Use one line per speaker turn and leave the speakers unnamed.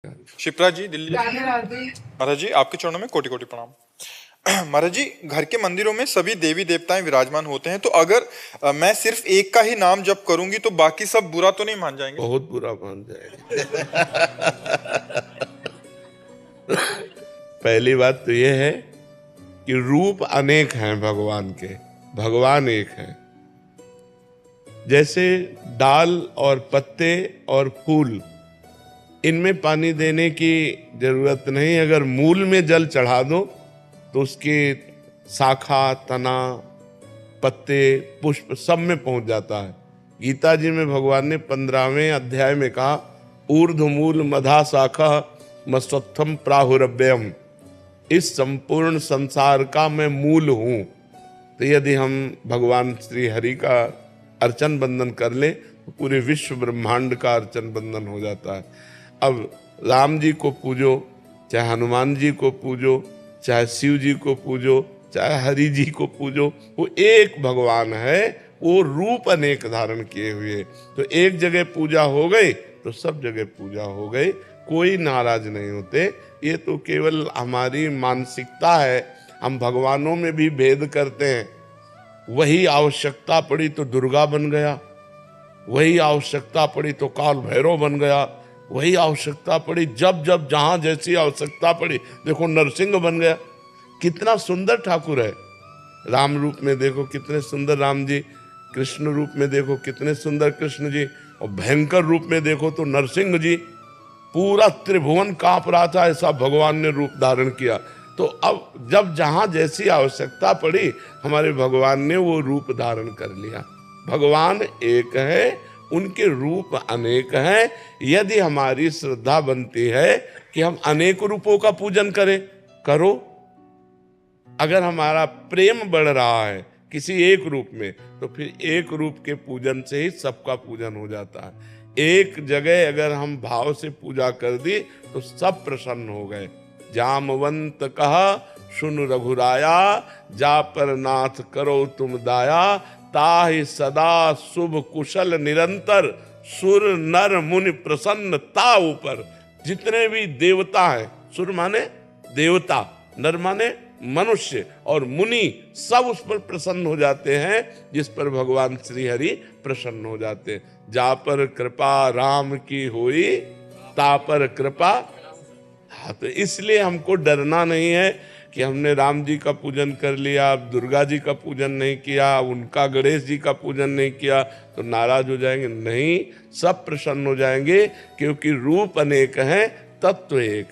शिप्रा जी, दिल्ली। महाराज जी, आपके चरणों में कोटि कोटि प्रणाम। महाराज जी, घर के मंदिरों में सभी देवी देवताएं विराजमान होते हैं, तो अगर मैं सिर्फ एक का ही नाम जप करूंगी तो बाकी सब बुरा तो नहीं मान जाएंगे?
बहुत बुरा मान जाएंगे। पहली बात तो यह है कि रूप अनेक हैं भगवान के, भगवान एक है। जैसे डाल और पत्ते और फूल, इनमें पानी देने की जरूरत नहीं, अगर मूल में जल चढ़ा दो तो उसके शाखा, तना, पत्ते, पुष्प सब में पहुंच जाता है। गीता जी में भगवान ने 15वें अध्याय में कहा, ऊर्ध्वमूल मधा शाखा मस्तत्थम प्राहुरव्ययम, इस संपूर्ण संसार का मैं मूल हूं। तो यदि हम भगवान श्री हरि का अर्चन बंदन कर ले तो पूरे विश्व ब्रह्मांड का अर्चन बंदन हो जाता है। अब राम जी को पूजो, चाहे हनुमान जी को पूजो, चाहे शिव जी को पूजो, चाहे हरि जी को पूजो, वो एक भगवान है, वो रूप अनेक धारण किए हुए। तो एक जगह पूजा हो गई तो सब जगह पूजा हो गई, कोई नाराज नहीं होते। ये तो केवल हमारी मानसिकता है, हम भगवानों में भी भेद करते हैं। वही आवश्यकता पड़ी तो दुर्गा बन गया, वही आवश्यकता पड़ी तो काल भैरव बन गया, वही आवश्यकता पड़ी जब जब जहां जैसी आवश्यकता पड़ी, देखो नरसिंह बन गया। कितना सुंदर ठाकुर है। राम रूप में देखो कितने सुंदर राम जी, कृष्ण रूप में देखो कितने सुंदर कृष्ण जी, और भयंकर रूप में देखो तो नरसिंह जी। पूरा त्रिभुवन कांप रहा था, ऐसा भगवान ने रूप धारण किया। तो अब जब जहां जैसी आवश्यकता पड़ी, हमारे भगवान ने वो रूप धारण कर लिया। भगवान एक है, उनके रूप अनेक हैं। यदि हमारी श्रद्धा बनती है कि हम अनेक रूपों का पूजन करें, करो। अगर हमारा प्रेम बढ़ रहा है किसी एक रूप में, तो फिर एक रूप के पूजन से ही सबका पूजन हो जाता है। एक जगह अगर हम भाव से पूजा कर दी तो सब प्रसन्न हो गए। जामवंत कहा सुन रघुराया, जा पर नाथ करो तुम दाया, ताहि सदा शुभ कुशल निरंतर, सुर नर मुनि प्रसन्न ता ऊपर। जितने भी देवता हैं, सुर माने देवता, नर माने मनुष्य, और मुनि, सब उस पर प्रसन्न हो जाते हैं जिस पर भगवान श्री हरि प्रसन्न हो जाते हैं। जा पर कृपा राम की हुई, ता पर कृपा। हाँ, तो इसलिए हमको डरना नहीं है कि हमने राम जी का पूजन कर लिया, दुर्गा जी का पूजन नहीं किया, उनका गणेश जी का पूजन नहीं किया तो नाराज हो जाएंगे। नहीं, सब प्रसन्न हो जाएंगे, क्योंकि रूप अनेक हैं, तत्व एक।